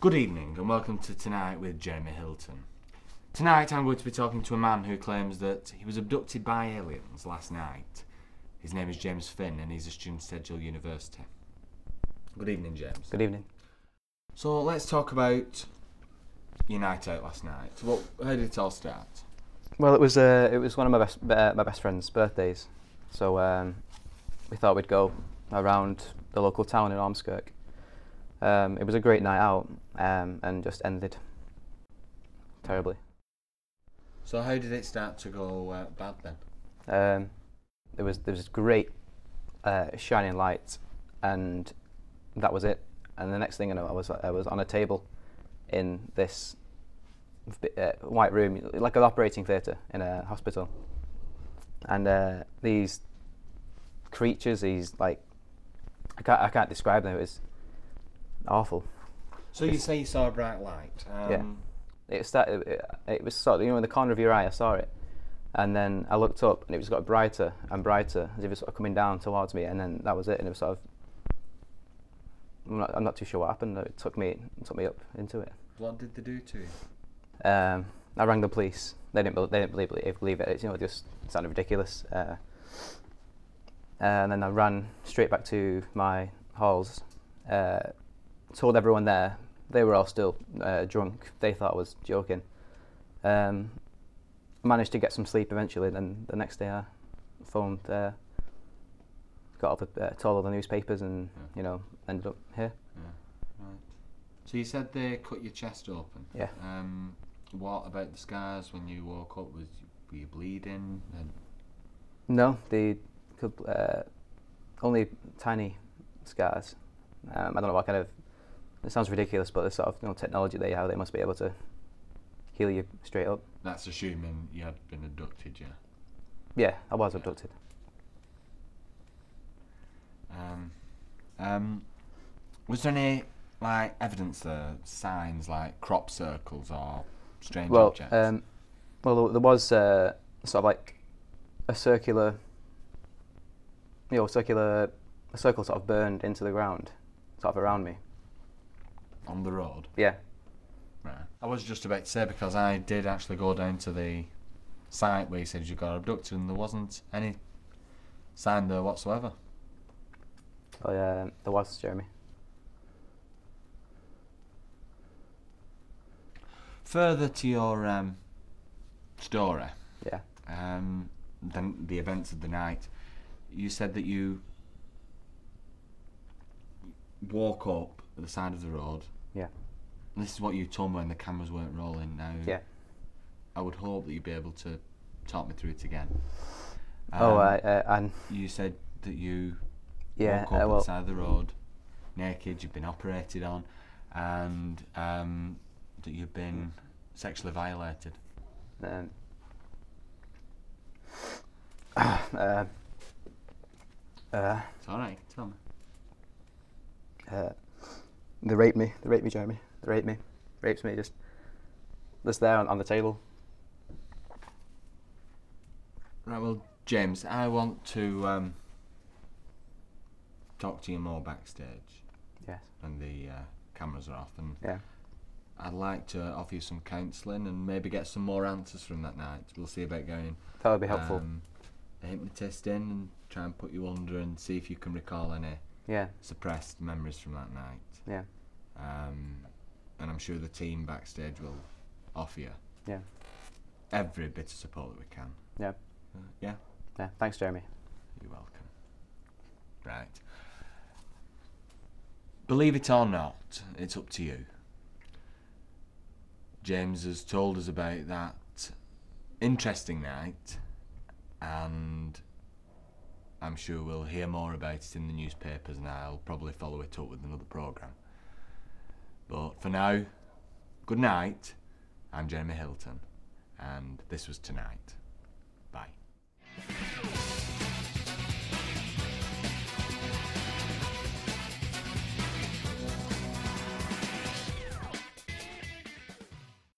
Good evening and welcome to Tonight with Jeremy Hilton. Tonight I'm going to be talking to a man who claims that he was abducted by aliens last night. His name is James Finn and he's a student at Edgehill University. Good evening, James. Good evening. So let's talk about your night out last night. How did it all start? Well, it was one of my best friend's birthdays, so we thought we'd go around the local town in Ormskirk. It was a great night out, and just ended terribly. So how did it start to go bad then? There was this great shining light, and that was it. And the next thing I know, I was on a table in this white room, like an operating theatre in a hospital, and these creatures, I can't describe them. It was awful. So you say you saw a bright light? Yeah. It was sort of, in the corner of your eye I saw it, and then I looked up and it was got brighter and brighter, as if it was sort of coming down towards me, and then that was it. And it was sort of, I'm not too sure what happened. It took me up into it. What did they do to you? I rang the police. They didn't believe it. It just sounded ridiculous. And then I ran straight back to my halls. Told everyone there. They were all still drunk. They thought I was joking. Managed to get some sleep eventually. Then the next day I phoned, got told all the newspapers, and ended up here. Yeah, right. So you said they cut your chest open. Yeah. What about the scars when you woke up? Were you bleeding? No, they could only tiny scars. I don't know what kind of. It sounds ridiculous, but the sort of technology they have, they must be able to heal you straight up. That's assuming you had been abducted, yeah? Yeah, I was abducted. Was there any evidence there, signs like crop circles or strange Well, objects? there was sort of like a circular, a circle sort of burned into the ground, sort of around me. On the road? Yeah. Right. I was just about to say, because I did actually go down to the site where you said you got abducted and there wasn't any sign there whatsoever. Oh yeah, there was, Jeremy. Further to your story, Yeah. than the events of the night, you said that you woke up at the side of the road. Yeah. And this is what you told me when the cameras weren't rolling. Now, Yeah. I would hope that you'd be able to talk me through it again. And you said that you yeah, woke up at the side of the road, naked, you've been operated on, and that you've been sexually violated. It's alright, tell me. They raped me, Jeremy. They raped me. Rapes me just there on the table. Right, well, James, I want to talk to you more backstage. Yes. When the cameras are off, and yeah. I'd like to offer you some counselling and maybe get some more answers from that night. We'll see about going. That would be helpful. A hypnotist in and try and put you under and see if you can recall any suppressed memories from that night. Yeah. And I'm sure the team backstage will offer you every bit of support that we can. Yeah. Yeah? Yeah. Thanks, Jeremy. You're welcome. Right. Believe it or not, it's up to you. James has told us about that interesting night, and I'm sure we'll hear more about it in the newspapers, and I'll probably follow it up with another programme. But for now, good night. I'm Jeremy Hilton, and this was Tonight. Bye.